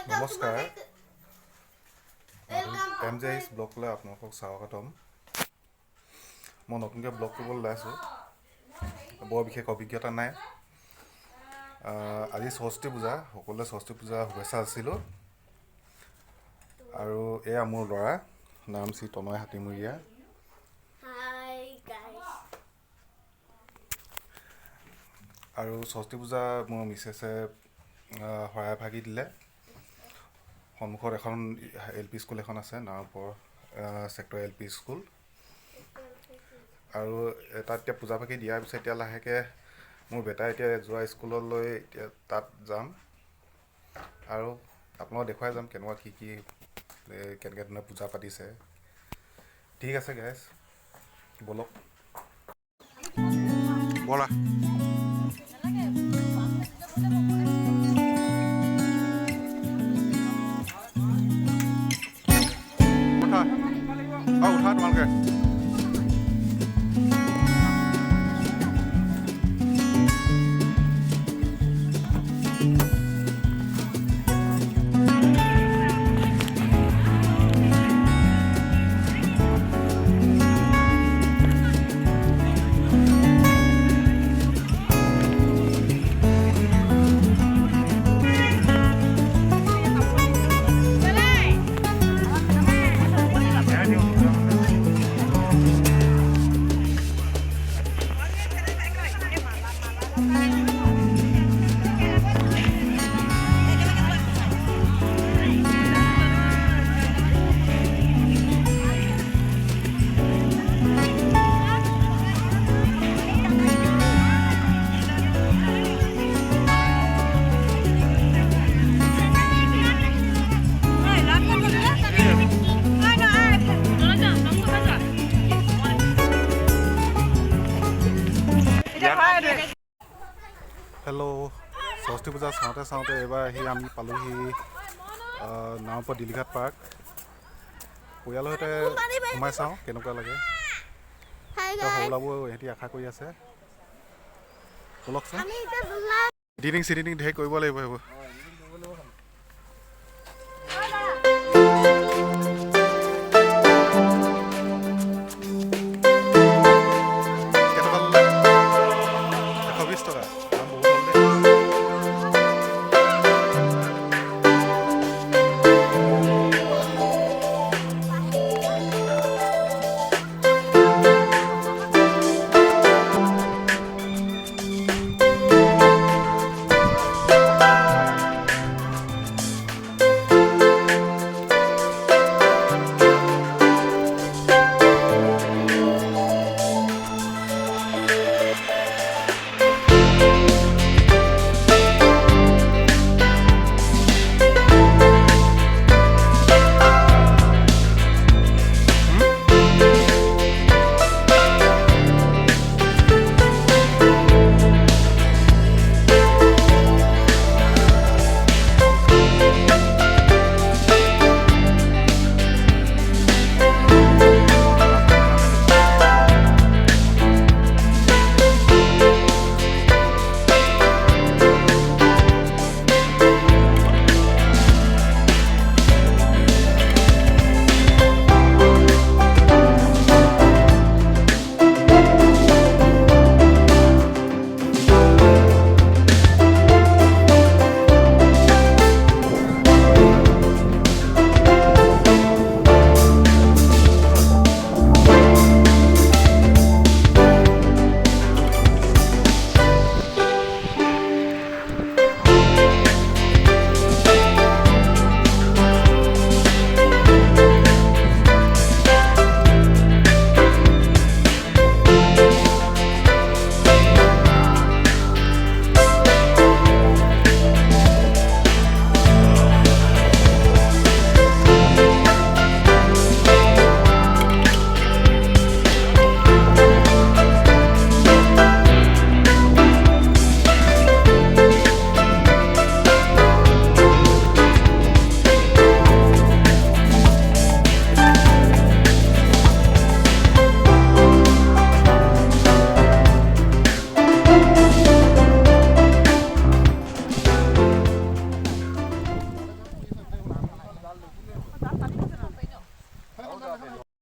নমস্কাৰ MJ's ব্লগলৈ আপোনালোকক স্বাগতম। মই নতুনকৈ ব্লগ কৰিবলৈ ওলাইছোঁ। বৰ বিশেষ অভিজ্ঞতা নাই। আজি সৰস্বতী পূজা, সকলোৱে সৰস্বতী পূজা শুভেচ্ছা আছিলোঁ। আৰু এয়া মোৰ ল'ৰা, নাম শ্ৰী তনয় হাতীমূৰীয়া। আৰু সৰস্বতী পূজা মোৰ মিছেছে শৰাই ভাগি দিলে। সন্মুখত এখন LP স্কুল এখন আছে, নাওপৰ ছেক্টৰ LP স্কুল। আৰু তাত এতিয়া পূজা ভাগি দিয়াৰ পিছত এতিয়া লাহেকৈ মোৰ বেটাই এতিয়া যোৱা স্কুললৈ এতিয়া তাত যাম আৰু আপোনালোকক দেখুৱাই যাম কেনেকুৱা কেনেকৈ ধৰণে পূজা পাতিছে। ঠিক আছে গাইজ, ব'লক ব'লা। উঠা তোমালোকে। হেল্ল', সৰস্বতী পূজা চাওঁতে এইবাৰ আমি পালোহি নাওপৰ দিলীঘাট পাৰ্ক। পৰিয়ালৰ সৈতে সোমাই চাওঁ কেনেকুৱা লাগে। সৰুলাবোৰ ইহঁতি আশা কৰি আছে। ব'লকচোন, এডিটিং চেডিটিং ধেৰ কৰিব লাগিব সেইবোৰ।